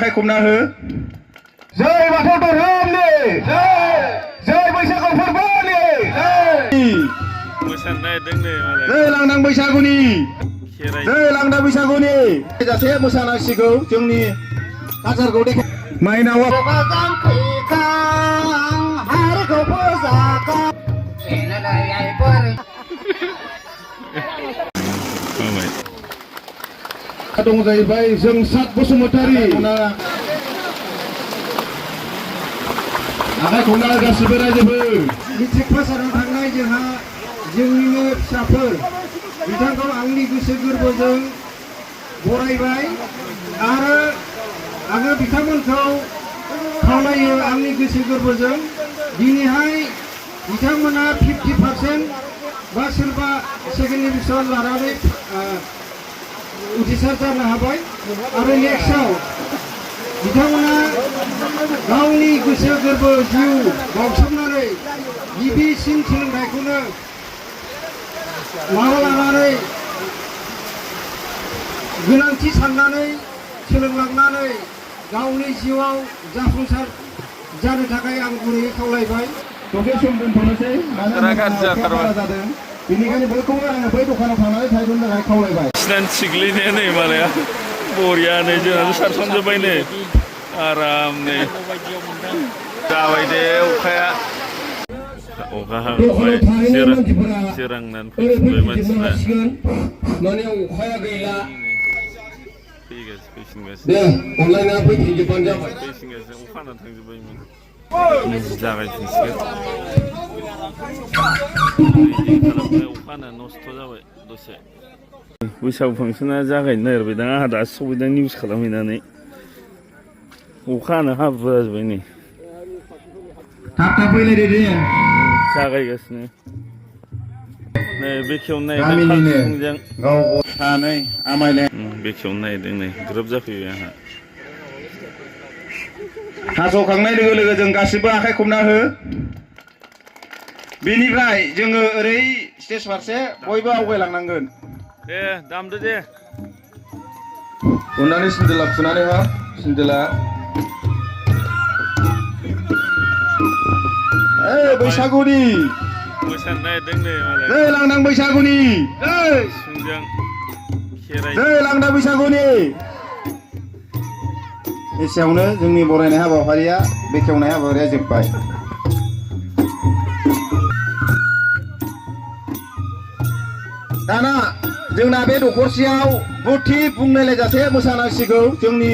Khai cùng nào hứ rơi vào thôn tổ hôm đi rơi bây giờ còn phân bố đi rơi lang đang bây giờ cô đi rơi lang đang bây giờ cô đi giờ thế một sáng nay cô chúng đi các giờ cô đi mai nào à dong जाहैबाय जों सात बसुमतारी आखाइ खौना गासिबो रायजोफोर matric pass जानानै थांनाय जोंहा जोंनिनो फिसाफोर बिथांखौ आंनि गोसो गोरबोजों बरायबाय आरो आङो बिथांमोनखौ खावलायो आंनि गोसो गोरबोजों दिनैहाय बिथांमोना 50% बा सोरबा सेकेन्ड डिभिजन लानानै उथ्रिसार जानो हाबाय आरो नेक्स्टआव बिथांमोना गावनि गोसो गोरबो जिउ बाउसोमनानै गिबिसिन सोलोंथाइखौनो माबा लानानै गोनांथि साननानै सोलोंलांनानै गावनि जिउआव जाफुंसार जानो थाखाय आं गुरैयै खावलायबाय दसे सम दोनथ'नोसै मानोना जादों बेनिखायनो बयखौबो आङो बै दखानाव थांनानै थाहैनो थाखाय खावलायबाय सिनान थिग्लिनाया नै मालाया बरियानो जोंहाथ' सारसनजोब्बाय नै आरामनो जाबाय दे अखाया अखा हाबाय सोरांनानै फैफिनबाय मानसिफ्रा माने अखाया गैला फैफिनगासिनो दे अनलाइना फैफिनजोबबानो जाबाय फैफिनगासिनो अखा हानानै थांजोब्बायमोन जागायफिनसिगोन अखा हाना नस्थ' जाबाय दसे बैसागु फांसना जागायनो नागिरबाय दां आंहा दासो सफैदां निउस खालामहैनानै अखा हाना हाब्रु जाजोब्बाय नै थाब थाब फैलायदो दे जागायगासिनो नै बेखेवनो नागिरदों गाव सानै आमायनाय बेखेवनो नागिरदों नै ग्रोब जाफैबाय आंहा हास'खांनाय लोगो लोगो जों गासिबो आखाइ खबना हो बेनिफ्राय जोङो ओरै स्टेज फारसे बयबो आवगायलांनांगोन दे दामदो दे अननानै सिन्देला फुनानै हो सिन्देला बैसागुनि मोसानो नागिरदों नै मालाय जै लांदां बैसागुनि सिफुंजों खेराइ जै लांदां बैसागुनि एसेयावनो जोंनि बरायनाय हाबाफारिया बेखेवनाय हाबाफारिया जोब्बाय दाना जोंना बे दखरसेयाव बुथि बुंनायलायजासे मोसानांसिगौ जोंनि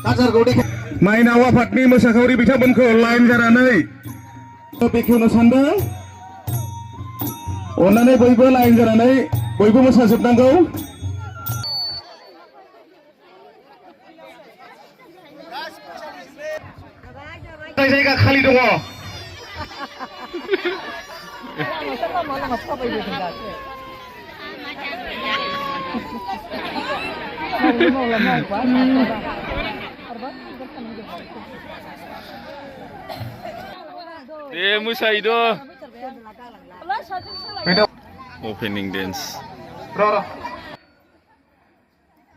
कालसारखौ माइनाव आफादनि मोसाखावरि बिथांमोनखौ लाइन जानानै बेखेवनो सानदों अननानै बयबो लाइन जानानै बयबो मोसाजोबनांगौ जायगा खालि दङ दे मोसाहैद' अपेनिं डेन्स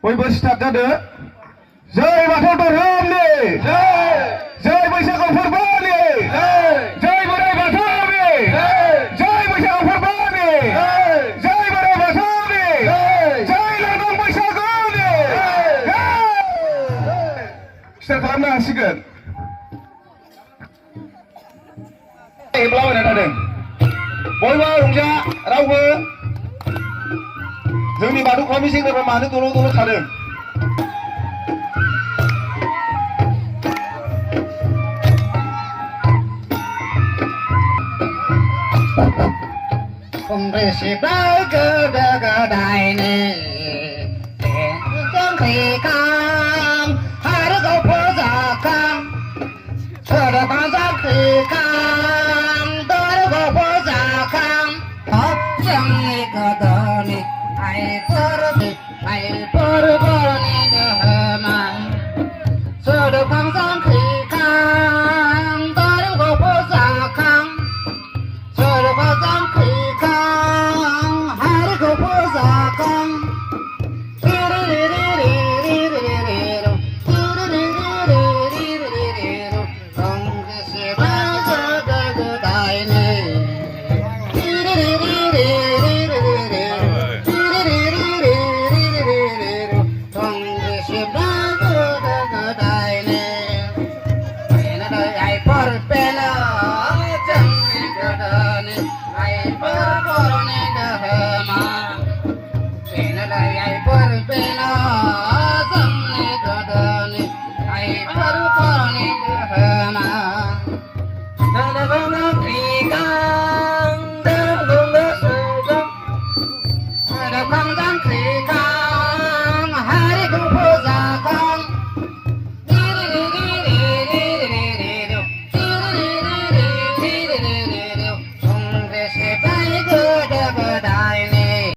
बयबो स्टार्ट जादो जै बाथौ धोरोमनि जै बैसागु फोरबोनि जै बोराइ बाथौनि जै बैसागु फोरबोनि जै बोराइ बाथौनि जै लांदां बैसागुनि स्टार्ट खालामनो हासिगोन हेब्लाबायना थादों बयबो रंजा रावबो जोंनि बाथौ खामि सेंग्राफ्रा मानो दल' दल' थादों बेसेबां गोदो गोदायनि जांख्रिखां आरो गावफोर जाखां सोरबा जांख्रिखां दर गावफोर जाखां जोंनि गोदोनि आइफोरनि दोहोमा सोरखां जांख्रि